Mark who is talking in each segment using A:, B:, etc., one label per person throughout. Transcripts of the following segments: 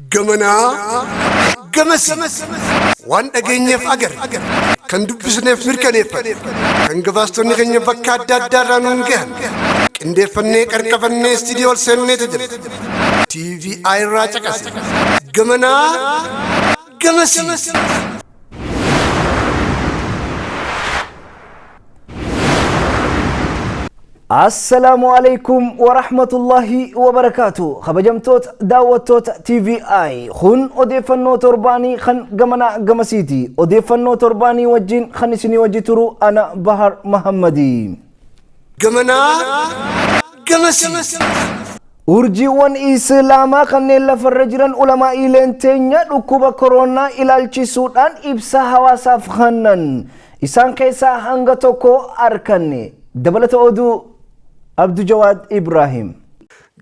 A: Gamanaa, gamasii. Waan dhageenyeef agar. Kan dubbisneef mirkaneeffate. Kan gabaastonni keenya bakka adda addaarraa nuun gahan. Qindeeffannee qarqabannee istiidiyoo ol seennee jira. TV irraa caqasa. Gamanaa, gamasii.
B: السلام عليكم ورحمة الله وبركاته خبجمتوت داوتوت TVI خن أوديفانو ترباني خن غمنا غمسيتي أوديفانو ترباني وجين خنسني وجترو أنا بحر محمدي
A: غمنا غمسي
B: urjiiwwan islaamaa kanneen lafarra jiran ulamaa ileenteenya dhukkuba koronaa ilaalchisuudhaan ibsa hawaasaaf kennan isaan keessaa hanga tokko arganne dabalata oduu Abdu Jawad Ibrahim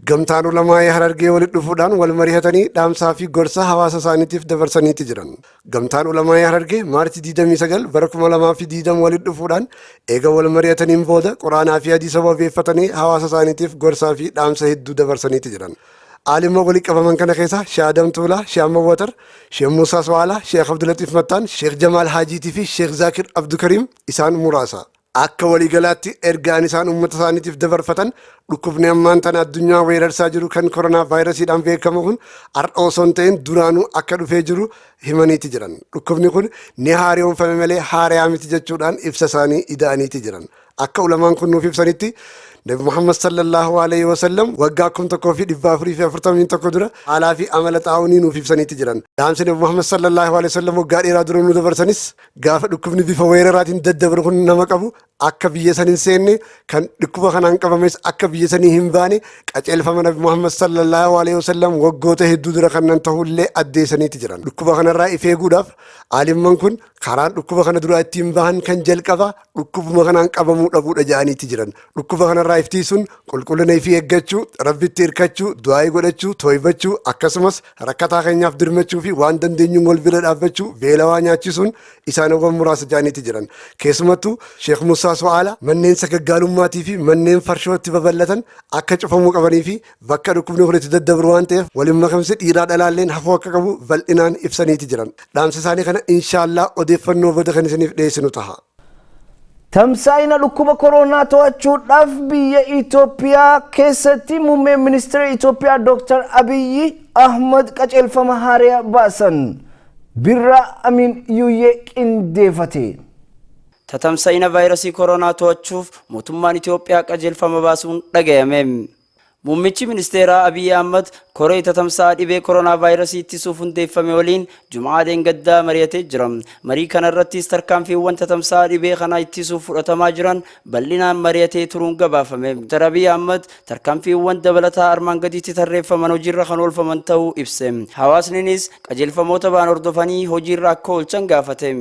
A: Gamtaan ulamaa Harargee walitti dhufuudhaan wal mari'atanii dhaamsaa fi gorsa hawaasa isaaniitiif dabarsaniiti jiran. Gamtaan ulamaa Harargee Maartii 29 bara 2020 walitti dhufuudhaan eega wal mari'ataniin booda Quraanaa fi hadiisa wabeeffatanii hawaasa isaaniitiif gorsaa fi dhaamsa hedduu dabarsaniiti jiran. Aalima walitti qabaman kana keessa Sheekh Adam Tuulaa, Sheekh Mawwatar, Sheekh Muusaa Swaalaa, Sheekh Abdulatif Mattaan, Sheekh Jamaal Haajiitii fi Sheekh Zaakir Abdukariim isaan muraasa. Akka waliigalaatti ergaan isaan uummata isaaniitiif dabarfatan dhukkubni ammaan tana addunyaa weerarsaa jiru kan koronaa vaayirasiidhaan beekamu kun har'a osoo hin ta'in duraanuu akka dhufee jiru himaniiti jiran. Dhukkubni kun ni haariyoomfame malee haarayaa miti jechuudhaan ibsa isaanii ida'aniiti jiran. Akka ulamaan kun nuuf ibsanitti Nabi Muhammad sallallahu alaihi wasallam waggaa 1441 dura haalaa fi amala xaa'uunii nuuf ibsaniiti jiran. Dhaamsi Nabi Muhammad sallallahu alaihi wasallam waggaa dheeraa dura nu dabarsanis gaafa dhukkubni bifa weeraraatiin daddabaru kun nama qabu akka biyya san hin seenne kan dhukkuba kanaan qabames akka biyya sanii hin baane qajeelfama Nabi Muhammad sallallahu alaihi wasallam waggoota hedduu dura kannan ta'ullee addeessaniiti jiran. Dhukkuba kanarraa of eeguudhaaf aalimman kun karaan dhukkuba kana duraa ittiin bahan kan jalqaba dhukkubuma kanaan qabamuu dhabuudha jedhaniiti jiran. Dhukkuba kanarraa iftiisuun qulqullina fi eeggachuu, rabbitti hirkachuu, du'aa godhachuu, tooybachuu akkasumas rakkataa keenyaaf dirmachuu fi waan dandeenyuun wal bira dhaabbachuu, beelawaa nyaachisuun isaanowwan muraasa jedhaniiti jiran. Keessumattuu Sheekh Muusaa Swaalaa manneen sagaggaalummaatii fi manneen farshootti babal'atan akka cufamuu qabanii fi bakka dhukkubni kun itti daddabaru waan ta'eef waliin makamsi dhiiraa dhalaalleen hafuu akka qabu bal'inaan ibsaniiti jiran. Dhaamsa isaanii kana inshaallah odeeffannoo booda kan isiniif dhiyeessinu ta'a.
B: Tamsaa'ina dhukkuba koronaa to'achuudhaaf biyya Itoophiyaa keessatti muummeen ministeera Itoophiyaa Dr. Abiy Ahmed qajeelfama haaraa baasan birra amin yuyyee qindeeffate.
C: Tatamsa'ina vaayirasii koronaa to'achuuf mootummaan Itoophiyaa qajeelfama baasuun dhagayame. Muummichi ministeeraa Abiy Ahmed koree tatamsaa dhibee koronaa vaayirasii ittisuuf hundeeffame waliin Jum'aadeen gaddaa mari'atee jira. Marii kanarrattis tarkaanfiiwwan tatamsaa dhibee kana ittisuuf fudhatamaa jiran bal'inaan mari'atee turuun gabaafame. Dr. Abiy Ahmed tarkaanfiiwwan dabalataa armaan gadiitti tarreeffaman hojiirra kan oolfaman ta'uu ibse. Hawaasnis qajeelfamoota ba'an hordofanii hojiirra akka oolchan gaafate.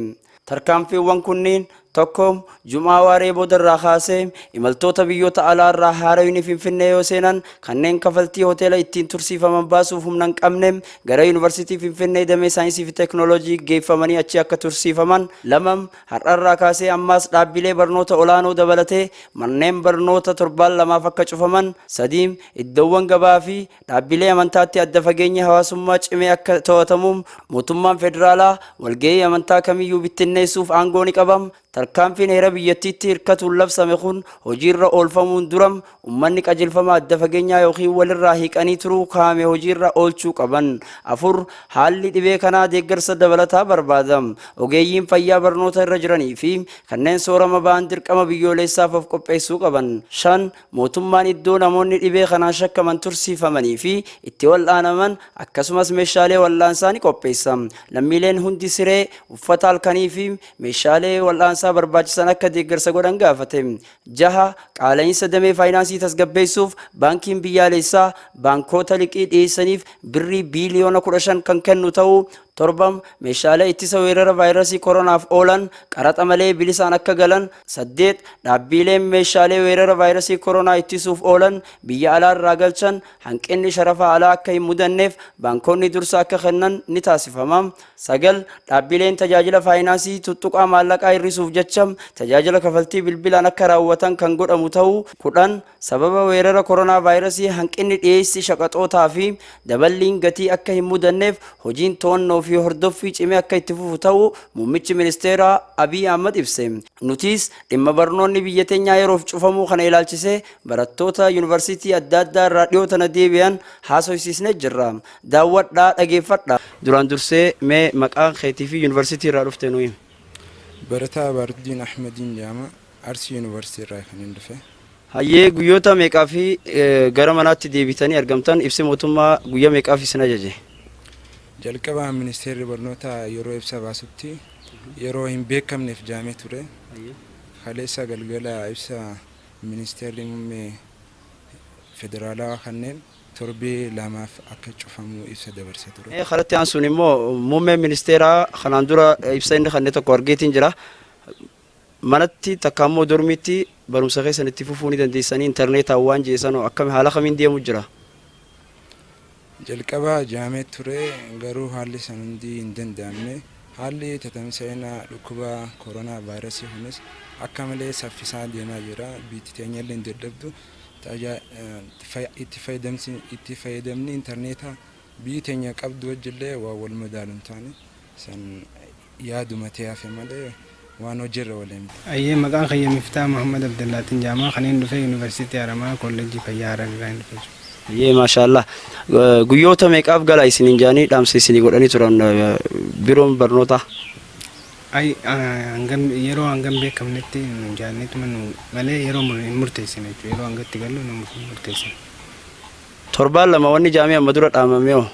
C: Tarkaanfiiwwan kunniin tokko Jumaa waaree boodarraa kaasee imaltoota biyyoota alaarraa haaraan Finfinnee yoo seenan kanneen kafaltii hoteela ittiin tursiifaman baasuuf humna hin qabne gara yuunivarsiitii Finfinnee damee saayinsii fi teeknooloojii geeffamanii achi akka tursiifaman. Lamam har'arraa kaasee ammaas dhaabbilee barnoota olaanoo dabalatee manneen barnoota 7 akka cufaman. Sadiim iddoowwan gabaa fi dhaabbilee amantaatti adda fageenya hawaasummaa cimee akka to'atamuuf mootummaan federaalaa walgahii amantaa kamiyyuu bittinneessuuf aangoo ni qaba. Tarkaanfiin heera biyyattiitti hirkatuun labsame kun hojiirra oolfamuun duram ummanni qajeelfama adda fageenyaa yookiin walirraa hiiqanii turuu kaa'ame hojiirra oolchuu qaban. Afur haalli dhibee kanaa deeggarsa dabalataa barbaada. Ogeeyyiin fayyaa barnoota irra jiranii fi kanneen soorama ba'an dirqama biyyoolessaaf of qopheessuu qaban. Shan mootummaan iddoo namoonni dhibee kanaan shakkaman tursiifamanii fi itti wal'aanaman akkasumas meeshaalee wal'aansaa ni qopheessa. Lammiileen hundi siree, uffata halkanii fi meeshaalee wal'aansaa barbaachisan akka deeggarsa godhan gaafate. Jaha qaala'insa damee faayinaansii tasgabbeessuuf baankiin biyyaalessaa baankota liqii dhiyeessaniif birrii biiliyoona 15 kan kennu ta'uu torbam meeshaalee ittisa weerara vaayirasii koronaaf oolan qaraxa malee bilisaan akka galan 8 dhaabbileen meeshaalee weerara vaayirasii koronaa ittisuuf oolan biyya alaa irraa galchan hanqinni sharafa alaa akka hin mudanneef baankonni dursa akka kennan ni taasifama 9 dhaabbileen tajaajila faayinaansii tuttuqaa maallaqaa hir'isuuf jecha tajaajila kafaltii bilbilaan akka raawwatan kan godhamu ta'uu 10 sababa weerara koronaa vaayirasii hanqinni dhiyeessii shaqaxootaa fi daballiin gatii akka hin mudanneef hojiin to'annoo fi hordoffii cimee akka itti fufu ta'uu muummichi ministeeraa Abiy Ahmad ibse. Nutis dhimma barnoonni biyya teenyaa yeroof cufamuu kana ilaalchisee barattoota yuunivarsiitii adda addaa irraa dhiyoo tana deebi'an haasofsiisnee jirra. Daawwadhaa dhageeffadhaa. Duraan dursee mee maqaa keetii fi yuunivarsiitii irraa dhufte nuyi.
D: Barataa Baaruddiin Ahmadiin jedhama. Arsii yuunivarsiitii irraa kan hin dhufe.
C: Hayyee guyyoota meeqaa fi gara manaatti deebitanii argamtan ibsi mootummaa guyyaa meeqaaf isin ajaje?
D: Jalqaba ministeerri barnoota yeroo ibsa baasutti yeroo hin beekamneef jaamee ture. Kaleessa galgala ibsa ministeerri muummee federaalaa kanneen torbee lamaaf akka cufamu ibsa dabarsee ture.
C: Kanatti aansuun immoo muummeen ministeeraa kanaan dura ibsa inni kanneen tokko argeetiin jira. Manatti takka immoo dormitti barumsa keessan itti fufuu ni dandeessanii intarneetaan waan jeessanoo akkami haala kamiin deemu jira?
D: Jalqaba jaamee ture garuu haalli san hundi hin danda'amne. Haalli tatamsa'ina dhukkuba koronaa vaayirasii kunis akka malee saffisaa deemaa jira. Biyyi teenya illee hin dadhabdu. Itti fayyadamni intarneetaa biyyi teenya qabdu wajjillee waa wal madaalu hin taane san yaaduma ta'ee hafe malee waan hojiirra waliin.
E: Ayyee maqaan kiyya Miftaa Muhammad Abdullaatiin jaamaa kanneen dhufe yuunivarsiitii Haramaa kolleejjii fayyaa Hararraa hin dhufe.
C: Ayyee maashaallah. Guyyoota meeqaaf gala isiniin jaanii dhaamsa isinii godhanii turan biroon barnootaa?
E: Yeroo hangam beekamnetti jaanneetuma malee yeroo hin murteessine jechuudha. Yeroo hangatti gallu nu murteessine.
C: Torbaan lama wanni jaamee amma dura dhaamame hoo?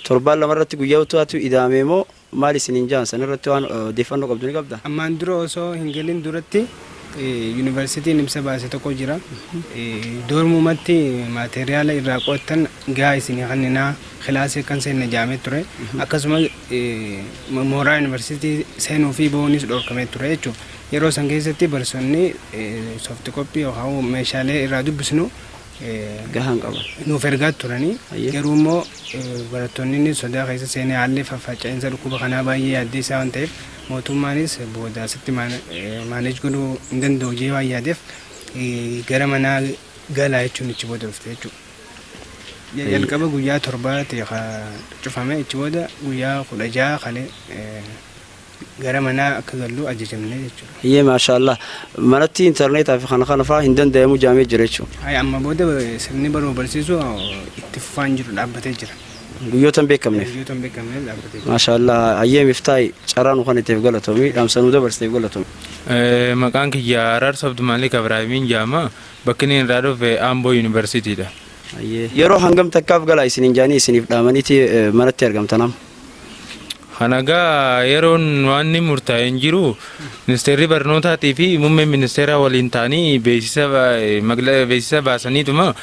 C: Torbaan lama irratti guyyaa utuwaatu idaamee moo maal isiniin jaan san irratti waan odeeffannoo qabdu ni qabda?
E: Ammaan dura osoo hin galin duratti yuunivarsiitiin ibsa baase tokko jira. Doormumatti maateriyaala irraa qo'attan gahaa isinii kanninaa kilaasii kan seenne jaamee ture. Akkasuma mooraa yuunivarsiitii seenuu fi bo'oonis dhorkamee ture jechuudha. Yeroo san keessatti barsoonni soofti koppii yookaan meeshaalee irraa dubbisnu
C: gahaan qaban
E: nuuf ergaa turanii garuu immoo barattoonni sodaa keessa seenee haalli faffaca'insa dhukkuba kanaa baay'ee yaaddeessaa waan ta'eef mootummaanis booda asitti maaneej godhuu hin danda'u jee waan yaadeef gara manaa galaa jechuun ichi booda dhufte jechuudha. Jalqaba guyyaa torbaatti cufame ichi booda guyyaa 16 kalee gara manaa akka gallu ajajamne jechuudha.
C: Ayyee maashaallah. Manatti intarneetaa fi kana fa'aa hin danda'amu jaamee jira jechuudha.
E: Amma booda sirni baruu barsiisuu itti fufaan jiru dhaabbatee jira.
C: Guyyootan beekamneef.
E: Guyyootan beekamneef dhaabbatee jira.
C: Maashaallah. Ayyee Miftaay carraan kan ittiif galatoomi dhaamsanuu dabarsiteef galatoomi.
F: Maqaan kiyya Araarsa Abdumaalik Ibraahimiin jaama bakki inni irraa dhufe Amboo Yuunivarsiitiidha.
C: Yeroo hangam takkaaf gala isiniin jaanii isiniif dhaamaniiti manatti argamtanam?
F: Hanagaa yeroon waan murtaa'e hin jiru ministeerri barnootaatii fi muummeen ministeeraa waliin ta'anii beeksisa baasaniituma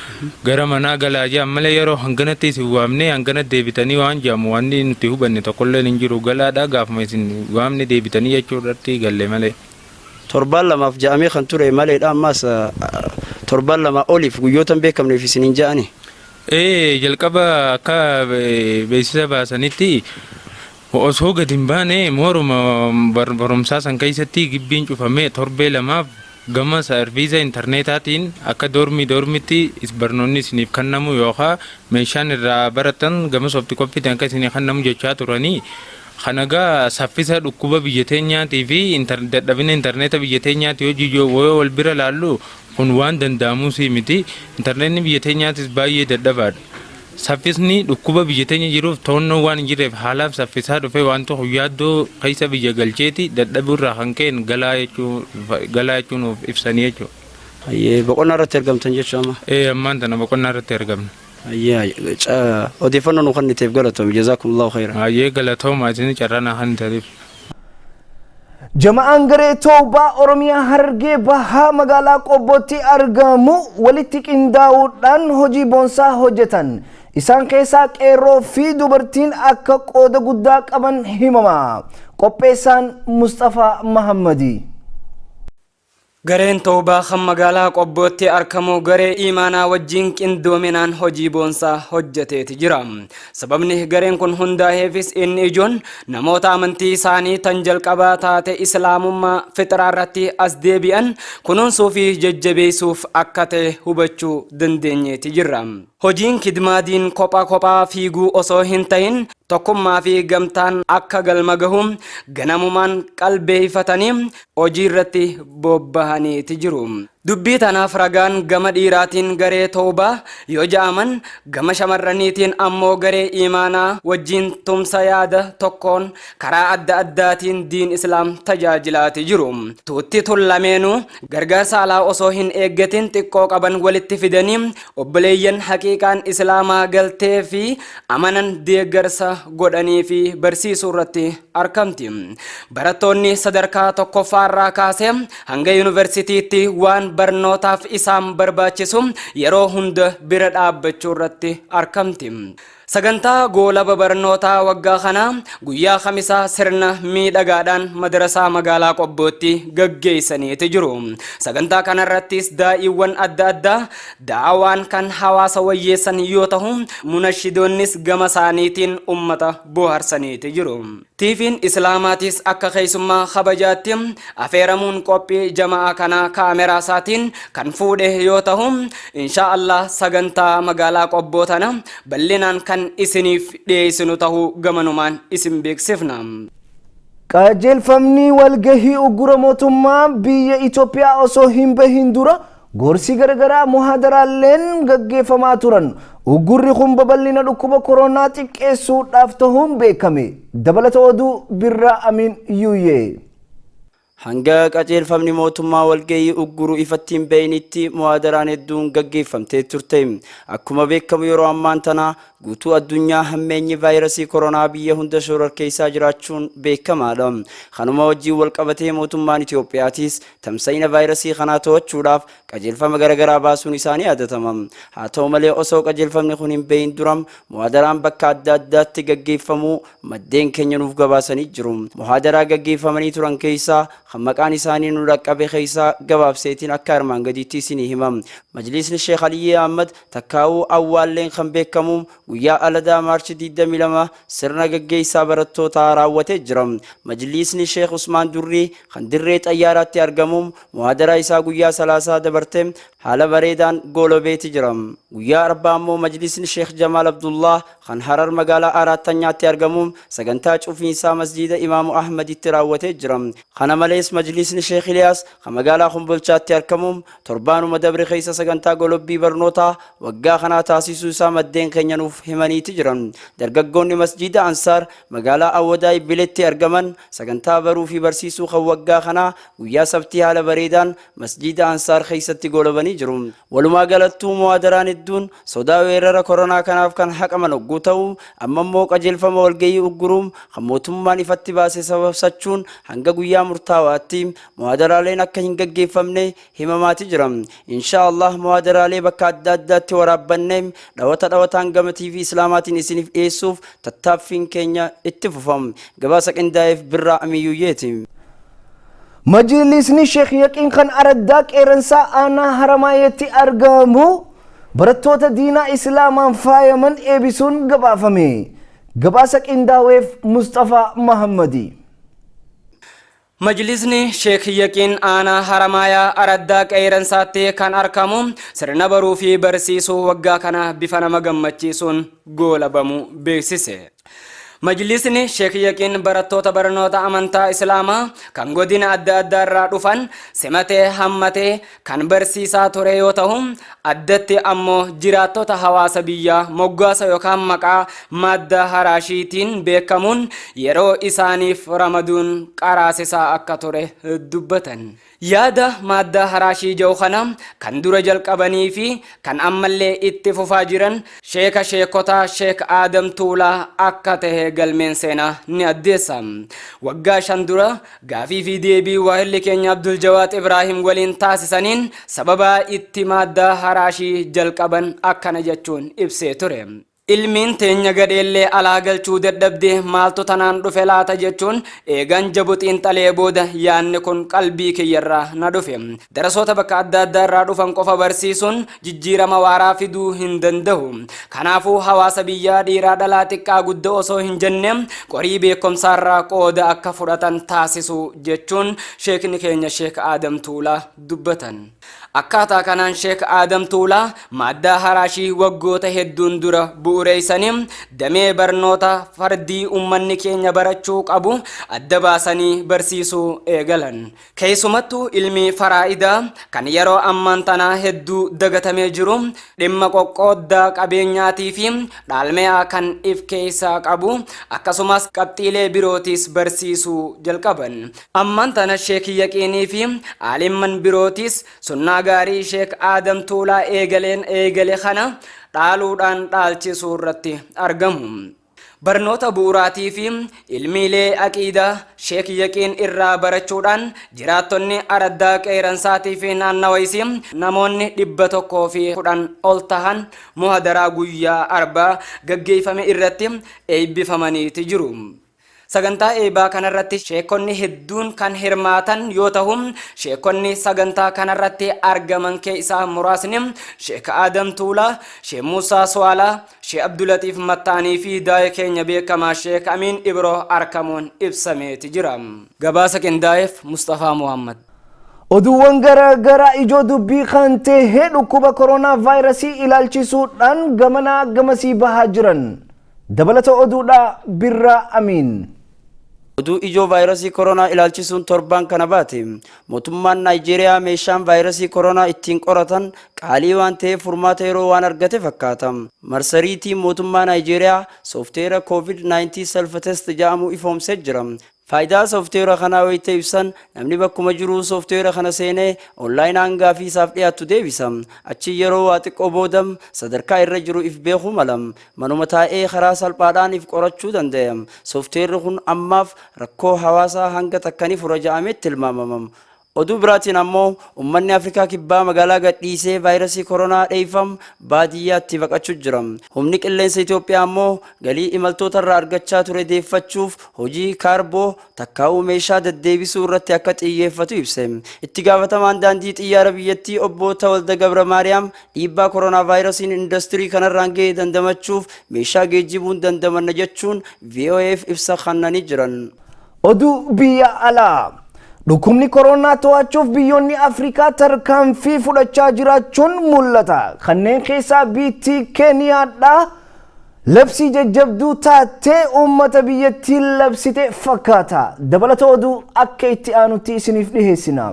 F: gara manaa galaa jiran malee yeroo hanganatti isin waamne hanganatti deebitanii waan jedhamu waan nuti hubanne tokkollee hin jiru galaadhaa gaafuma isin waamne deebitanii jechuudhaatti galle malee.
C: Torbaan lamaaf ja'amee kan ture maleedha ammas torbaan lama oliif guyyootan beekamneef isin hin ja'ani?
F: Jalqaba akka beeksisa baasanitti osoo gadi hin baane mooruma barumsaa san keessatti gibbiin cufamee torbee lamaaf gama sarviisa intarneetaatiin akka doormitti barnoonni isiniif kennamu yookaan meeshaan irraa baratan gama soofti koppiitiin akka isiniif kennamu jechaa turanii. Kanagaa saffisa dhukkuba biyya teenyaatii fi dadhabina intarneeta biyya teenyaati hojii wal bira laallu kun waan danda'amuus miti. Intarneetni biyya teenyaatis baay'ee dadhabaadha. Saffisni dhukkuba biyya teenya jiruuf to'annoo waan hin jirreef haalaaf saffisaa dhufee waan tokko yaaddoo keessa biyya galcheeti dadhabuurraa kan ka'een galaa jechuun of ibsanii jechuudha.
C: Boqonnaa irratti argamtan jechuudha amma?
F: Ammaan tana boqonnaa irratti argamna.
C: Odeeffannoo nu kenniteef galatoomi jazaakumullahu khayran.
F: Galatooma isin carraan haa ta'aniif.
B: Jama'aan garee toobaa Oromiyaa Harargee bahaa magaalaa Qobbootti argamu walitti qindaa'uudhaan hojii boonsaa hojjetan. Isaan keessaa qeerroo fi dubartiin akka qooda guddaa qaban himama. Qopheessaan Mustafaa Mahammadi.
G: Gareen Toobaa kan magaalaa Qobbootti argamu garee imaanaa wajjin qindoominaan hojii boonsaa hojjeteeti jira. Sababni gareen kun hundaa'eefis inni ijoon namoota amantii isaanii tan jalqabaa taate Islaamummaa fixraa irratti as deebi'an kunuunsuu fi jajjabeessuuf akka ta'e hubachuu dandeenyeeti jirra. Hojiin kidmaadiin kophaa fiiguu osoo hin ta'in tokkummaa fi gamtaan akka galma gahu ganamumaan qalbeeffatanii hojii irratti bobba'aniiti jiru. Dubbii tanaaf ragaan gama dhiiraatiin garee Toobaa yoo ja'aman gama shamarraniitiin ammoo garee imaanaa wajjin tumsa yaada tokkoon karaa adda addaatiin diin islaam tajaajilaati jiru. Tuutti lameenuu gargaarsa alaa osoo hin eeggatin xiqqoo qaban walitti fidanii obboleeyyan haqiiqaan islaamaa galtee fi amanan deeggarsa godhanii fi barsiisuu irratti argamti. Barattoonni sadarkaa tokkoffaarraa kaasee hanga yuunivarsiitiitti waan barnootaaf isaan barbaachisu yeroo hunda bira dhaabbachuu irratti argamti. Sagantaa goolaba barnootaa waggaa kana guyyaa Khamisaa sirna miidhagaadhaan madrasaa magaalaa Qobbootti gaggeessaniiti jiru. Sagantaa kanarrattis daa'iiwwan adda addaa daawaan kan hawaasa wayyeessan yoo ta'u munashidoonnis gama isaaniitiin ummata bohaarsaniiti jiru. Tiifiin Islaamaatis akka keessummaa kabajaatti afeeramuun qophii jamaa kana kaameraa isaatiin kan fuudhe yoo ta'u insha Allah sagantaa magaalaa Qobboo tana bal'inaan kan isiniif dhiyeessinu ta'uu gamanumaan isin beeksifna.
B: Qajeelfamni walgahii uggura mootummaa biyya Itoophiyaa osoo hin bahin dura gorsi garagaraa muhaadaraaleen gaggeeffamaa turan. Uggurri kun babal'ina dhukkuba koronaa xiqqeessuudhaaf ta'uun beekame. Dabalata oduu Birraa Amin Yuuyee.
C: Hanga qajeelfamni mootummaa walgahii ugguru ifattiin beeynitti muhaadaraan hedduun gaggeeffamtee turte. Akkuma beekamu yeroo ammaan tana guutuu addunyaa hammeenyi vaayirasii koronaa biyya hunda shororkeessaa jiraachuun beekamaadha. Kanuma wajjin wal qabatee mootummaan Itoophiyaatis tamsa'ina vaayirasii kanaa to'achuudhaaf qajeelfama garagaraa baasuun isaanii yaadatama. Haa ta'u malee osoo qajeelfamni kun hin beeyin dura muhaadaraan bakka adda addaatti gaggeeffamuu maddeen keenya nuuf gabaasanii jiru. Muhaadaraa gaggeeffamanii turan keessaa kan maqaan isaanii nu dhaqqabe keessaa gabaabseetiin akka armaan gadiitti isinii himam. Majlisni Sheekh Aliyyi Ahmad takkaa'uu awwaalleen kan beekamu guyyaa aladaa maarchi 22 sirna gaggeessaa barattootaa raawwatee jira. Majlisni Sheekh Usmaan Durrii kan dirree xayyaaraatti argamu muhaadaraa isaa guyyaa 30 dabarte haala bareedaan goolobeeti jira. Guyyaa arbaa ammoo majlisni Sheekh Jamaal Abdullah kan Harar magaalaa Araattanyaatti argamu sagantaa cufiinsaa masjiida Imaamu Ahmaditti raawwatee jira. Kana malees majlisni Sheekh Iliyaas kan magaalaa Kumbolchaatti argamu torbaanuma dabre keessa sagantaa golobbii barnootaa waggaa kanaa taasisuu isaa maddeen keenya nuuf himaniiti jiran. Dargaggoonni masjiida Ansaar magaalaa Awwadaay Biletti argaman sagantaa baruu fi barsiisuu kan waggaa kanaa guyyaa sabtii haala bareedaan masjiida Ansaar keessatti golobanii jiru. Walumaa galattuu muhaadaraan hedduun sodaa weerara koronaa kanaaf kan haqaman hogguu ta'u amma immoo qajeelfama walgahii ugguruun kan mootummaan ifatti baase sababsachuun hanga guyyaa murtaawaatti muhaadaraaleen akka hin gaggeeffamne himamaati jira. Inshaallah muhaadaraalee bakka adda addaatti waraabannee dhawataan gama TV Islaamaatiin isiniif dhiyeessuuf tattaaffiin keenya itti fufama. Gabaasa qindaa'eef Birraa Amiyuuyeeti.
B: Majlisni Sheekh Yaqiin kan araddaa qeeransaa aanaa Haramaayetti argamu barattoota diinaa Islaamaan faayaman eebisuun gabaafame. Gabaasa qindaa'eef Mustafaa Mahammadi.
G: Majlisni Sheekh Yaqiin aanaa Haramaayaa araddaa qeeransaatti kan argamu sirna baruu fi barsiisuu waggaa kana bifa nama gammachiisuun goolabamu beeksise. Majlisni Sheekh Yaqiin barattoota barnoota amantaa Islaamaa kan godina adda addaa irraa dhufan simatee hammatee kan barsiisaa ture yoo ta'u addatti ammoo jiraattota hawaasa biyyaa moggaasa yookaan maqaa madda haraashiitiin beekamuun yeroo isaaniif ramaduun qaraasisaa akka ture dubbatan. Yaada madda haraashii jedhu kana kan dura jalqabanii fi kan ammallee itti fufaa jiran sheekotaa Sheek Aadam Tuulaa akka ta'e galmeen seenaa ni addeessa. Waggaa 5 dura gaafii fi deebii waahilli keenya Abdul Jawaad Ibrahim waliin taasisaniin sababa itti madda haraashii jalqaban akkana jechuun ibsee ture. ilmiin teenya gadeellee alaa galchuu dadhabde maaltu tanaan dhufe laata jechuun eegan jabuxiin xalee booda yaanni kun qalbii kiyyarraa na dhufe. Darasoota bakka adda addaa irraa dhufan qofa barsiisuun jijjiirama waaraa fiduu hin danda'u. Kanaafuu hawaasa biyyaa dhiiraa dhalaa xiqqaa guddaa osoo hin jenne qorii beekumsaarraa qooda akka fudhatan taasisu jechuun sheekni keenya Sheek Aadam Tuulaa dubbatan. Akkaataa kanaan Sheek Aadam Tuulaa madda haraashii waggoota hedduun dura bu'uureessanii damee barnoota fardii ummanni keenya barachuu qabu adda baasanii barsiisuu eegalan. Keessumattuu ilmi faraa'idaa kan yeroo ammaan tanaa hedduu dagatamee jiru dhimma qoqqooddaa qabeenyaatii fi dhaalmeyaa kan if keessaa qabu akkasumas qabxiilee birootis barsiisuu jalqaban. Ammaan tana Sheek Yaqiinii fi aalimman birootis sunnaa gaarii Sheek Aadam Tuulaa eegale kana dhaaluudhaan dhaalchisuu irratti argamu. Barnoota bu'uuraatii fi ilmiilee aqiidaa Sheek Yaqiin irraa barachuudhaan jiraattonni araddaa qeeransaatii fi naannawa isii namoonni 110 ol tahan muhadaraa guyyaa arbaa gaggeeffame irratti eebbifamaniiti jiru. Sagantaa eebaa kanarratti sheekonni hedduun kan hirmaatan yoo ta'u sheekonni sagantaa kanarratti argaman keessaa muraasni Sheek Aadam Tuulaa, Sheek Muusaa Swaalaa, Sheek Abdulatiif Mattaanii fi daa'ee keenya beekamaa Sheek Amiin Ibroo argamuun ibsameeti jira. Gabaasa qindaa'eef Mustafaa Muhammad.
B: Oduuwwan garaa ijoo dubbii kan ta'e dhukkuba koronaa vaayirasii ilaalchisuudhaan gamanaa gamasii bahaa jiran. Dabalata oduudhaa Birraa Amiin.
C: Oduu ijoo vaayirasii koronaa ilaalchisuun torban kana baate mootummaan Naayijeeriyaa meeshaan vaayirasii koronaa ittiin qoratan qaalii waan ta'eef furmaata yeroo waan argate fakkaata. Marsariitiin mootummaa Naayijeeriyaa soofteera COVID-19 self test jedhamu ifoomsee jira. Faayidaa soofteera kanaa wayita ibsan namni bakkuma jiru soofteera kana seenee onlaayinaan gaafii isaaf dhiyaatu deebisa. Achi yeroo waa xiqqoo booda sadarkaa irra jiru if beekuu mala. Manuma taa'ee karaa salphaadhaan if qorachuu danda'a. Soofteerri kun ammaaf rakkoo hawaasaa hanga takkanii fura jedhametti tilmaamama. Oduu biraatiin ammoo ummanni Afrikaa kibbaa magaalaa gadhiisee vaayirasii koronaa dheeffam baadiyyaatti baqachuu jira. Humni qilleensa Itoophiyaa ammoo galii imaltoota irraa argachaa ture deeffachuuf hojii kaarboo takkaa'uu meeshaa deddeebisuu irratti akka xiyyeeffatu ibse. Itti gaafatamaan daandii xiyyaara biyyattii obbo Tawalda Gabra Maariyaam dhiibbaa koronaa vaayirasiin industirii kanarraan ga'ee dandamachuuf meeshaa geejjibuun dandamanna jechuun VOA'f ibsa kennanii jiran.
B: Oduu biyya alaa. Dhukkubni koronaa to'achuuf biyyoonni Afrikaa tarkaanfii fudhachaa jiraachuun mul'ata. Kanneen keessaa biyyi Keeniyaadha. Labsii jajjabduu taatee uummata biyyattii labsite fakkaata. Dabalata oduu akka itti aanutti isiniif dhiheessina.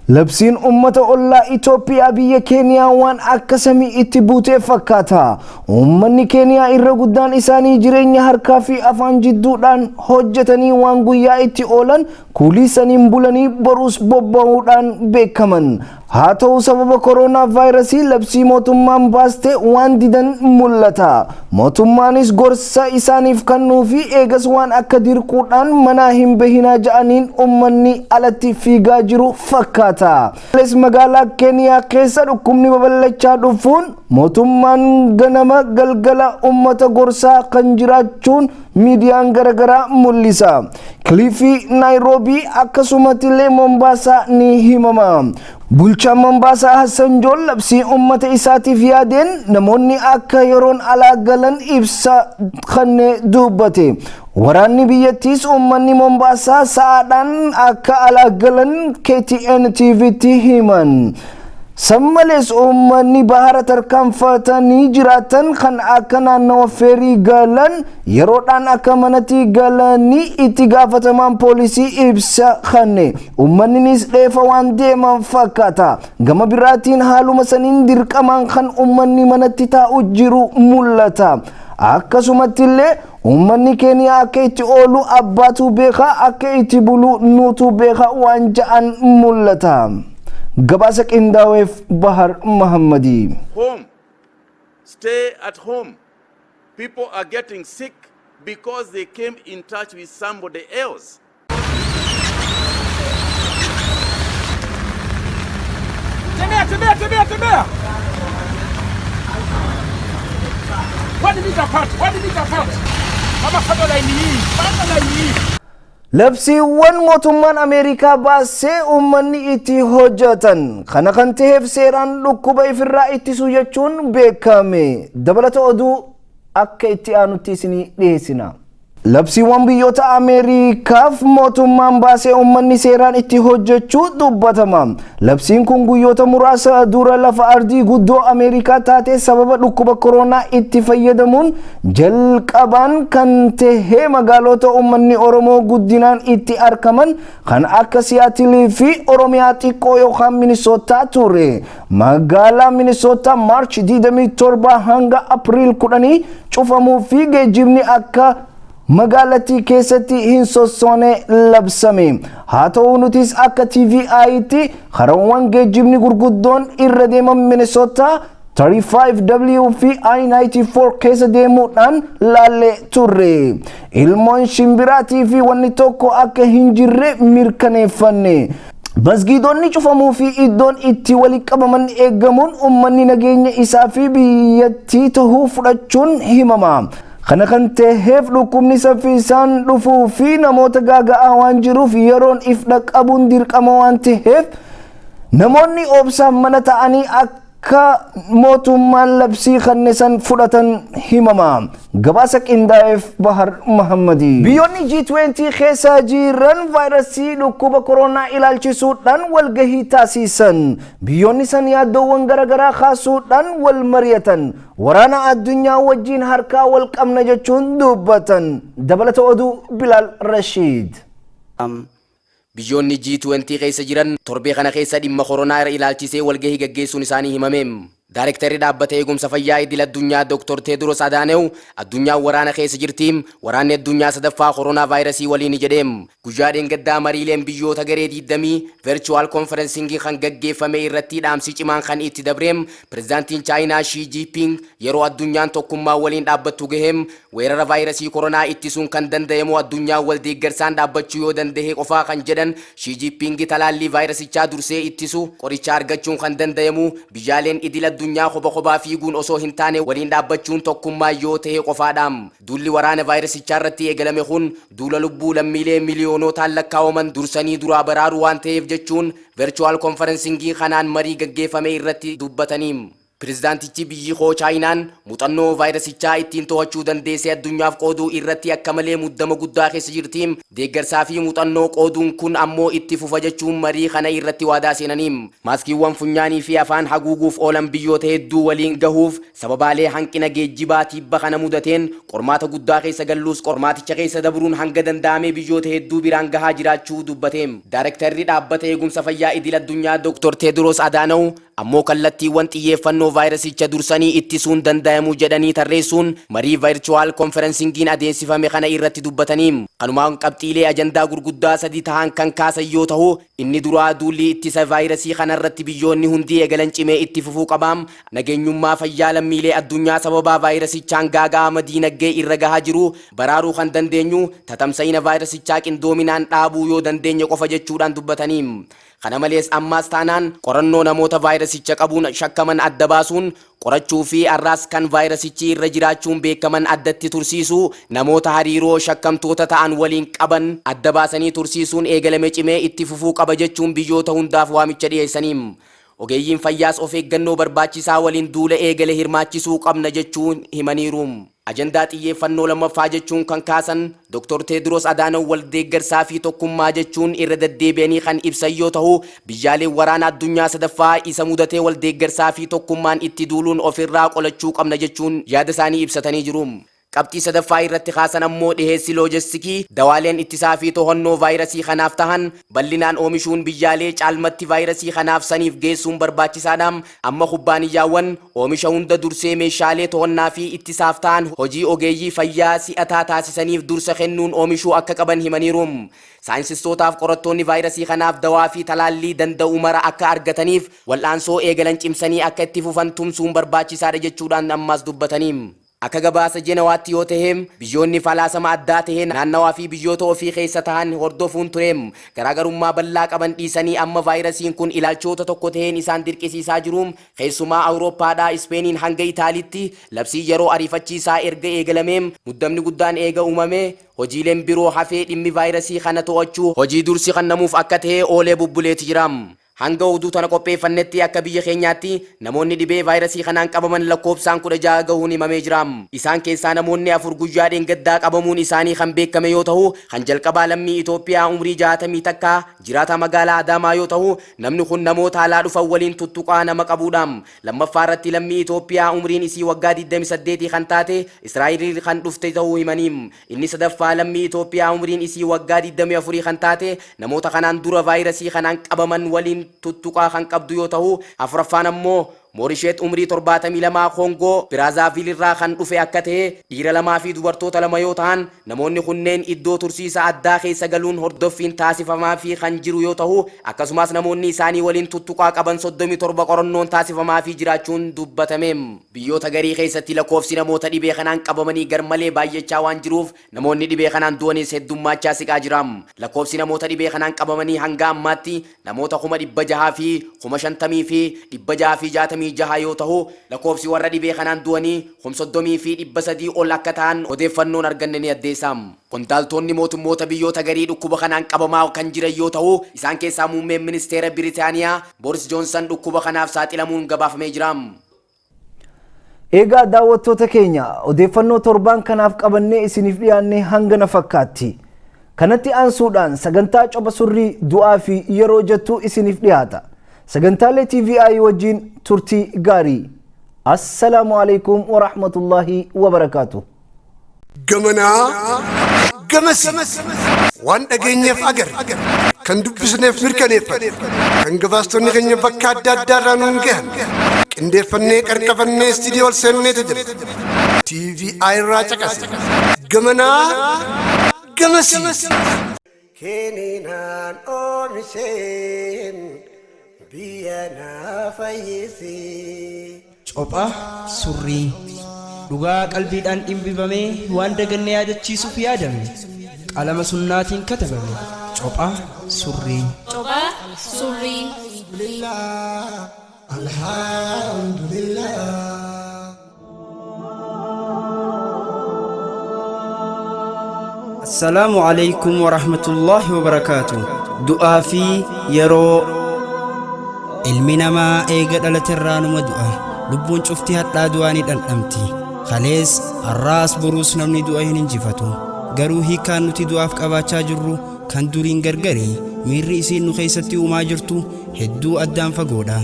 B: Labsiin uummata ollaa Itoophiyaa biyya Keeniyaa waan akka samii itti buutee fakkaata. Uummanni Keeniyaa irra guddaan isaanii jireenya harkaa fi afaan jidduudhaan hojjetanii waan guyyaa itti oolan kuuliisaniin bulanii boruus bobba'uudhaan beekaman. Haa ta'u sababa koronaa vaayirasii labsii mootummaan baaste waan didan mul'ata. Mootummaanis gorsa isaaniif kennuu fi eegas waan akka dirquudhaan manaa hin bahinaa ja'aniin uummanni alatti fiigaa jiru fakkaata. Magaalaa Keeniyaa keessa dhukkubni babal'achaa dhufuun mootummaan ganama galgala uummata gorsaa kan jiraachuun miidiyaan garagaraa mul'isa. Kilifii Naayiroobii akkasumatillee Mombaasaa ni himama. Bulchaan Mombaasaa Hassan Joon labsii uummata isaatiif yaadeen namoonni akka yeroon alaa galan ibsa kennee dubbate. Waraanni biyyattiis uummanni Mombaasaa sa'aadhaan akka alaa galan KTN TV'tti himan. Sammalees uummanni bahara tarkaanfatanii jiraatan kan akka naannawa feerii galan yeroodhaan akka manatti galanii itti gaafatamaan poolisii ibsa kenne. Uummanninis dheefa waan deeman fakkaata. Gama biraatiin haaluma saniin dirqamaan kan uummanni manatti taa'u jiru mul'ata. Akkasumattillee uummanni Keeniyaa akka itti oolu abbaatu beeka akka itti bulu nuutu beeka waan ja'an mul'ata. Gabaasa qindaa'eef Bahar Muhammadi.
H: Home. Stay at home. People are getting sick because they came in touch with somebody else. Tembea!
B: Labsiiwwan mootummaan Ameerikaa baasee uummanni itti hojjetan kana kan ta'eef seeraan dhukkuba ifirraa ittisuu jechuun beekame. Dabalata oduu akka itti aanutti isinii dhiyeessina. Labsiiwwan biyyoota Ameerikaaf mootummaan baasee uummanni seeraan itti hojjechuu dubbatama. Labsiin kun guyyoota muraasa dura lafa ardii guddoo Ameerikaa taate sababa dhukkuba koronaa itti fayyadamuun jalqabaan kan ta'e magaalota uummanni Oromoo guddinaan itti argaman kan akka Siyaatilii fi Oromiyaa xiqqoo yookaan Minisootaa ture. Magaalaa Minisootaa Maarch 27 hanga Apriil 10 cufamuu fi geejjibni akka magaalatti keessatti hin sossoone labsame. Haa ta'u nutis akka TVI'tti karawwan geejjibni gurguddoon irra deeman Minnesota 35W fi I-94 keessa deemuudhaan laalee turre. Ilmoon shimbiraatii fi wanni tokko akka hin jirre mirkaneeffanne. Masgiidonni cufamuu fi iddoon itti walitti qabaman eegamuun uummanni nageenya isaa fi biyyattii tahuu fudhachuun himama. Kana kan ta'eef dhukkubni saffisaan dhufuu fi namoota gaaga'aa waan jiruuf yeroon if dhaqqabuun dirqama waan ta'eef namoonni obsaan mana ta'anii akka mootummaan labsii kannesan fudhatan himama. Gabaasa qindaa'eef Bahar Muhammadi. Biyyoonni G20 keessa jiran vaayirasii dhukkuba koronaa ilaalchisuudhaan walgahii taasisan. Biyyoonni san yaaddoowwan garaagaraa kaasuudhaan wal mari'atan. Waraana addunyaa wajjin harkaa wal qabna jechuun dubbatan. Dabalata oduu Bilaal Rashiid.
I: Biyyoonni G20 keessa jiran torbee kana keessa dhimma koronaa ilaalchisee walgahii gaggeessuun isaanii himame. Daarektarri dhaabbata eegumsa fayyaa idil addunyaa Dr. Tedros Adhanom addunyaan waraana keessa jirtiim waraanni addunyaa sadaffaa koronaa vaayirasii waliin jedheem. Guyyaa dheengaddaa mariileen biyyoota garee 20 virtual conferencing kan gaggeeffame irratti dhaamsi cimaan kan itti dabreem pirezidaantiin Chaayinaa Xi Jinping yeroo addunyaan tokkummaa waliin dhaabbattu gaheem weerara vaayirasii koronaa ittisuun kan danda'amu addunyaa wal deeggarsaan dhaabbachuu yoo danda'e qofaa kan jedhan Xi Jinping talaallii vaayirasichaa dursee ittisu qoricha argachuun kan danda'amu biyyaaleen idil addunyaa kophaa fiiguun osoo hin taane waliin dhaabbachuun tokkummaa yoo ta'e qofaadhaam. Duulli waraana vaayirasichaa irratti eegalame kun duula lubbuu lammiilee miliyoonotaan lakkaa'aman dursanii duraa baraaru waan ta'eef jechuun virtual conferencing kanaan marii gaggeeffame irratti dubbataniim. Pirezidaantichi biyyi Chaayinaan muuxannoo vaayirasichaa ittiin to'achuu dandeessee addunyaaf qooduu irratti akka malee muddama guddaa keessa jirtiim deeggarsaa fi muuxannoo qooduun kun ammoo itti fufa jechuun marii kana irratti waadaa seenaniim. Maaskiiwwan funyaanii fi afaan haguuguuf oolan biyyoota hedduu waliin gahuuf sababaalee hanqina geejjibaa tibba kana mudateen qormaata guddaa keessa galluus qormaaticha keessa dabruun hanga danda'ame biyyoota hedduu biraan gahaa jiraachuu dubbateem. Daarektarri dhaabbata eegumsa fayyaa idil addunyaa Dr. Tedros Adhanom ammoo kallattiiwwan xiyyeeffannoo vaayirasicha dursanii ittisuun danda'amu jedhanii tarreessuun marii virtual conferencingiin adeemsifame kana irratti dubbataniim. Kanumaan qabxiilee ajandaa gurguddaa sadii tahan kan kaasan yoo ta'u inni duraa duulli ittisa vaayirasii kanarratti biyyoonni hundi eegalan cimee itti fufuu qabaam. Nageenyummaa fayyaa lammiilee addunyaa sababaa vaayirasichaan gaaga'ama diinagdee irra gahaa jiru baraaruu kan dandeenyu tatamsa'ina vaayirasichaa qindoominaan dhaabuu yoo dandeenye qofa jechuudhaan dubbataniim. Kana malees ammaas taanaan qorannoo namoota vaayirasicha qabuun shakkaman adda baasuun qorachuu fi arraas kan vaayirasichi irra jiraachuun beekaman addatti tursiisuu namoota hariiroo shakkamtoota ta'an waliin qaban adda baasanii tursiisuun eegalame cimee itti fufuu qaba jechuun biyyoota hundaaf waamicha dhiyeessaniim. Ogeeyyiin fayyaas of eeggannoo barbaachisaa waliin duula eegale hirmaachisuu qabna jechuun himaniiru. Ajandaa xiyyeeffannoo lammaffaa jechuun kan kaasan Dr. Tedros Adhanom wal deeggarsaa fi tokkummaa jechuun irra deddeebi'anii kan ibsan yoo ta'u biyyaaleen waraana addunyaa sadaffaa isa mudatee wal deeggarsaa fi tokkummaan itti duuluun ofirraa qolachuu qabna jechuun yaada isaanii ibsatanii jiru. Qabxii sadaffaa irratti kaasan ammoo dhiheessi loojistikii dawaaleen ittisaa fi to'annoo vaayirasii kanaaf tahan bal'inaan oomishuun biyyaalee caalmatti vaayirasii kanaaf saniif geessuun barbaachisaadha. Amma kubbaaniyyaawwan oomisha hunda dursee meeshaalee to'annaa fi ittisaaf tahan hojii ogeeyyii fayyaa si'ataa taasisaniif dursa kennuun oomishuu akka qaban himaniiru. Saayinsistootaaf qorattoonni vaayirasii kanaaf dawaa fi talaallii danda'u mara akka argataniif wal'aansoo eegalan cimsanii akka itti fufan tumsuun barbaachisaadha jechuudhaan ammas dubbataniim. akka gabaasa jenawaatti yoo ta'eem biyyoonni falaasama addaa ta'een naannawaa fi biyyoota ofii keessa ta'an hordofuun tureem garaagarummaa bal'aa qaban dhiisanii amma vaayirasiin kun ilaalchoota tokko ta'een isaan dirqisiisaa jiruum keessumaa Awurooppaadhaa Ispeeniin hanga Itaaliitti labsii yeroo ariifachiisaa erga eegalameem muddamni guddaan eega uumame hojiileen biroo hafee dhimmi vaayirasii kana to'achuu hojii dursi kennamuuf akka ta'e oolee bubbuleeti jiram. hanga oduu tana qopheeffannetti akka biyya keenyaatti namoonni dhibee vaayirasii kanaan qabaman lakkoofsaan 16 gahuun himamee jira. Isaan keessaa namoonni 4 guyyaa dheengaddaa qabamuun isaanii kan beekame yoo ta'u, kan jalqabaa lammii Itoophiyaa umrii 60 takka jiraata magaalaa Adaamaa yoo ta'u, namni kun namoota alaa dhufan waliin tuttuqaa nama qabuudha. Lammaffaa irratti lammii Itoophiyaa umriin isii waggaa 28 kan taate Israa'el kan dhufte ta'uu himaniim. Inni sadaffaa lammii Itoophiyaa umriin isii waggaa 24 kan taate namoota kanaan dura vaayirasii kanaan qabaman waliin tuttuqaa kan qabdu yoo ta'u, afuraffaan ammoo Moorisheet umrii 72 Koongoo Biraazaavil irraa kan dhufe akka ta'e dhiira 2 fi dubartoota 2 yoo ta'an namoonni kunneen iddoo tursiisa addaa keessa galuun hordoffiin taasifamaa fi kan jiru yoo ta'u, akkasumas namoonni isaanii waliin tuttuqaa qaban 37 qorannoon taasifamaa fi jiraachuun dubbatame. Biyyoota garii keessatti lakkoofsi namoota dhibee kanaan qabamanii garmalee baay'achaa waan jiruuf namoonni dhibee kanaan du'anis heddummachaa siqaa jira. Lakkoofsi namoota dhibee kanaan qabamanii hanga ammaatti namoota 600 fi 50 fi 660 jaha yoo ta'u, lakkoofsi warra dhibee kanaan du'anii 30 fi 300 ol akka ta'an odeeffannoon arganne ni addeessa. Qondaaltonni mootummoota biyyoota garii dhukkuba kanaan qabamaa kan jiran yoo ta'u, isaan keessaa muummeen ministeera Biriitaaniyaa Boris Joonsan dhukkuba kanaaf saaxilamuun gabaafamee jira.
B: Egaa daawwattoota keenya odeeffannoo torbaan kanaaf qabannee isiniif dhiyaannee hangana fakkaatti. Kanatti aansuudhaan sagantaa copha surrii du'aa fi yeroo jettu isiniif dhiyaata. sagantaalee TVI wajjin turtii gaarii. Assalaamu alaikum wa rahmatullahi wa barakaatuh.
A: Gamanaa gamasii waan dhageenyeef agar kan dubbisneef mirkaneeffate kan gabaastonni keenya bakka adda addaarraa nuun gahan qindeeffannee qarqafannee istiidiyoo ol seennee jira. TVI irraa caqasa. Gamanaa gamasii. Keeninaan oomisheen biyana fayyise.
J: Copha surrii dhugaa qalbiidhaan dhimbifamee waan dagannee yaadachiisuuf yaadame qalama sunnaatiin katabame. Copha surrii.
K: Copha surrii.
A: Alhamdulillah.
J: Assalaamu alaykum wa rahmatullahi wa barakaatuh. Du'aa fi yeroo. Ilmi namaa eega dhalaterraa numa du'a. Lubbuun cufti hadhaa du'aa ni dhandhamti. Kalees har'aas boruus namni du'a hin injifatu. Garuu hiikaan nuti du'aaf qabaachaa jirru kan duriin gargari miirri isiin nu keessatti uumaa jirtu hedduu addaan fagoodha.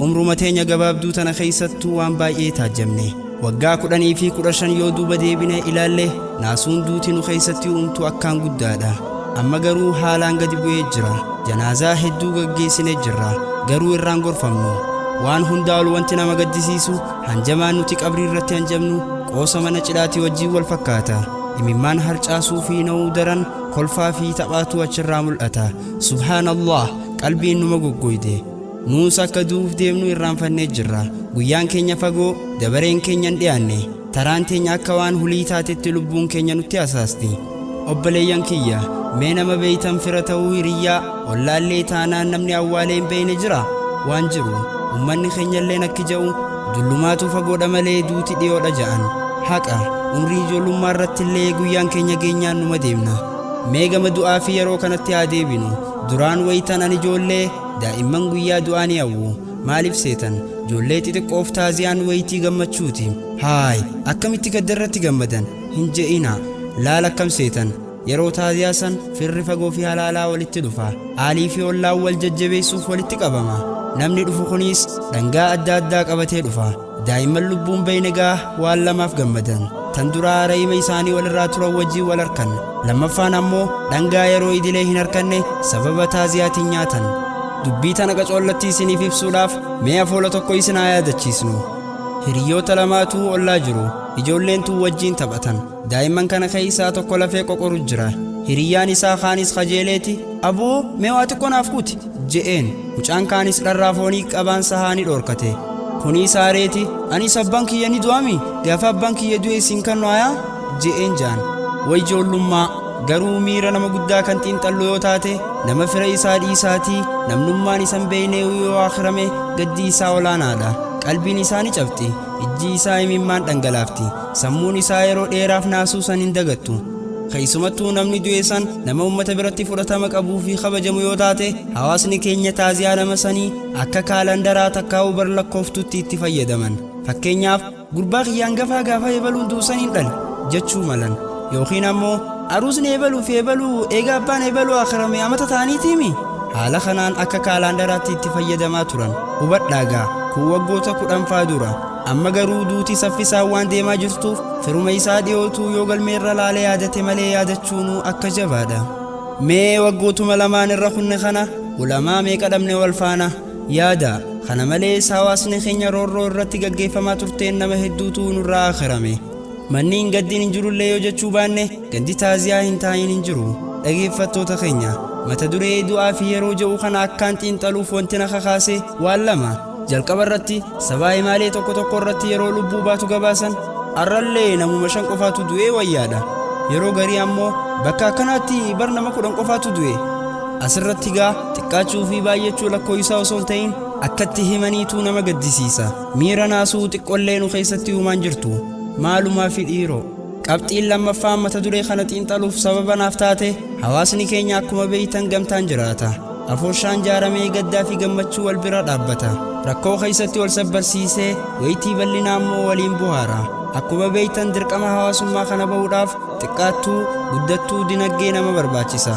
J: Umruma teenya gabaabduu tana keessattuu waan baay'ee taajjabne. Waggaa 10 fi 15 yoo duuba deebine ilaalle naasuun duuti nu keessatti uumtu akkaan guddaadha. Amma garuu haalaan gadi bu'ee jira. Janaazaa hedduu gaggeessine jirra. Garuu irraan gorfamnu. Waan hundaa ol wanti nama gaddisiisu hanjamaan nuti qabrii irratti hanjamnu qoosa mana cidhaatii wajjin wal fakkaata. Imimmaan harcaasuu fi na'uu daran kolfaa fi taphaatu achirraa mul'ata. Subhaanallah, qalbiin numa goggoyde. Nuus akka du'uuf deemnu irraanfannee jirra. Guyyaan keenya fagoo, dabareen keenya hin dhiyaanne. Taraan teenya akka waan hulii taatetti lubbuun keenya nutti asaasti. Obboleeyyan kiyya, mee nama beeytan fira ta'uu hiriyyaa ollaallee taanaan namni awwaalee hin beeyne jira waan jiru. Ummanni keenyalleen akki ja'u dullumaatu fagoodha malee duuti dhiyoodha ja'an. Haqa umrii ijoollummaa irratti illee guyyaan keenya geenyaan numa deemna. Mee gama du'aa fi yeroo kanatti haa deebinu. Duraan waytan ani ijoollee daa'imman guyyaa du'aa ni hawwu. Maaliif seetan? Ijoollee xixiqqoof taaziyaan wayitii gammachuuti. Haay akkamitti gaddarratti gammadan hin je'ina. Laala akkam seetan? Yeroo taaziyaa san firri fagoo fi halaalaa walitti dhufa. Aalii fi ollaan wal jajjabeessuuf walitti qabama. Namni dhufu kunis dhangaa adda addaa qabatee dhufa. Daa'imman lubbuun bayne gaa waan lamaaf gammadan. Tan duraa re'ima isaanii walirraa turan wajjin wal harkan. Lammaffaan ammoo dhangaa yeroo idilee hin harkanne sababa taaziyaatiin nyaatan. Dubbii tana qacoollatti isiniif ibsuudhaaf mee afoola tokko isin haa yaadachiisnu. Hiriyoota lamaatu ollaa jiru. Ijoolleen tun wajjin taphatan. Daa'imman kana keessaa tokko lafee qoqoru jira. Hiriyyaan isaa kaanis kajeeleeti aboo mee waa xiqqoo naaf kuti je'een. Mucaan kaanis dharraa foonii qabaan sahaanii dhorkate. kuni saareeti ani sabban kiyya ni du'ami gaafa abbaan kiyya du'e isin kan no'ayaa je'een jaan way ijoollummaa garuu miira nama guddaa kan xiinxallu yoo taate nama fira isaa dhiisaatii namnummaan isan beekne yoo akhirame gaddi isaa olaanaadha qalbiin isaa ni cabxi ijji isaa imimmaan dhangalaafti sammuun isaa yeroo dheeraaf naasuu san hin dagattu keessumattuu namni du'e san nama ummata biratti fudhatama qabuu fi kabajamu yoo taate hawaasni keenya taaziyaa nama sanii akka kaalandaraa takkaa'uu bar lakkooftutti itti fayyadaman fakkeenyaaf gurbaa kiyyaan gafaa gaafa eebaluun duusaniin dhal jechuu malan yookiin ammoo aruusni eebaluu fi eebaluu eega abbaan eebaluu akhiramee amata ta'aniitiimi haala kanaan akka kaalandaraatti itti fayyadamaa turan hubadhaagaa kun waggoota 10 dura amma garuu duuti saffisaan waan deemaa jirtuuf firuma isaa dhiyootuu yoo galmeerra laalee yaadate malee yaadachuun akka jabaadha mee waggootuma lamaan irra kunne kana ulamaa meeqa dhabne wal faana yaada kana malees hawaasni keenya roorroo irratti gaggeeffamaa turteen nama hedduutu nurraa akhirame manni hin gaddiin hin jirullee yoo jechuu baanne gandi taaziyaa hin taayin hin jiru dhageeffattoota keenya mata duree du'aa fi yeroo jedhu kana akkaan xiinxaluuf wanti na kakaase waan lama jalqaba irratti sabaa himaalee tokko irratti yeroo lubbuu baatu gabaasan arrallee namuma 5 qofaatu du'ee wayyaadha yeroo garii ammoo bakka akkanaatti bar nama 10 qofaatu du'e asirratti gaa xiqqaachuu fi baay'achuu lakkoo isaa osoo hin ta'in akkatti himaniitu nama gaddisiisa miira naasuu xiqqollee nu keessatti uumaan jirtu maalumaa fi dhiiroo qabxiin lammaffaan mata duree kana xiinxaluuf sababa naaf taate hawaasni keenya akkuma beeytan gamtaan jiraata afooshaan jaaramee gaddaa fi gammachuu wal bira dhaabbata rakkoo keessatti wal sabbarsiisee wayitii bal'inaa ammoo waliin buhaara akkuma beeytan dirqama hawaasummaa kana bahuudhaaf xiqqaattuu guddattuu dinagdee nama barbaachisa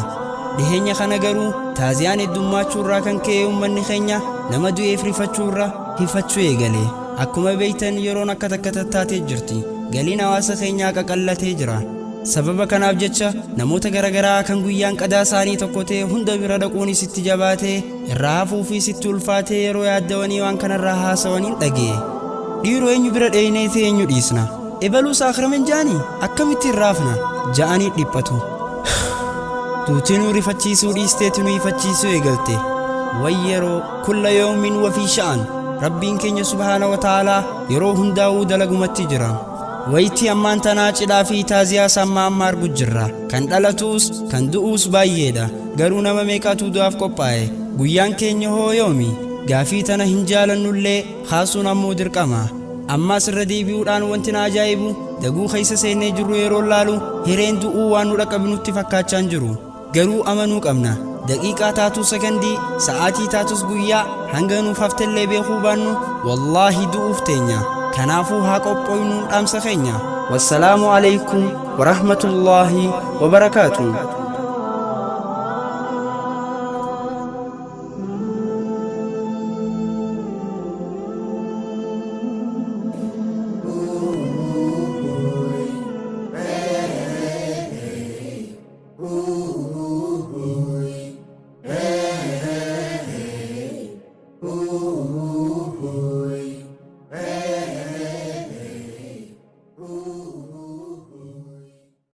J: dhiheenya kana garuu taaziyaan heddummaachuu irraa kan ka'e uummanni keenya nama du'eef rifachuu irra hifachuu eegale akkuma beeytan yeroon akka takka tattaatee jirti galiin hawaasa keenyaa qaqallatee jira sababa kanaaf jecha namoota garagaraa kan guyyaan qadaa isaanii tokko ta'e hunda bira dhaquun sitti jabaatee irraa hafuu fi sitti ulfaatee yeroo yaaddawanii waan kanarraa haasawaniin dhagee dhiiroo eenyu bira dheeynee ta'e eenyu dhiisna ebaluu saakramen jaanii akkamitti irraafna ja'anii dhiphatu tuutinuu rifachiisuu dhiisteetu nu ifachiisuu eegalte way yeroo kulla yoomin wafii sha'an rabbiin keenya subhaana wa ta'aalaa yeroo hundaa'uu dalagumatti jira wayitii ammaan tanaa cidhaa fi taaziyaa sammaa amma argu jirra kan dhalatuus kan du'uus baay'eedha garuu nama meeqatu du'aaf qophaa'e guyyaan keenya hoo yoomi gaafii tana hin jaalannullee haasuun ammoo dirqama ammaas irra deebi'uudhaan wanti na ajaa'ibu daguu keessa seennee jirru yeroo laalu hireen du'uu waan nu dhaqabnutti fakkaachaa jiru garuu amanuu qabna daqiiqaa taatuu sekondii sa'aatii taatus guyyaa hanga nuuf haftellee beekuu baannu wallaahi du'uuf teenya kanaafuu haa qophooynuun dhaamsa keenya wassalaamu alaykum warahmatullaahi wabarakaatuh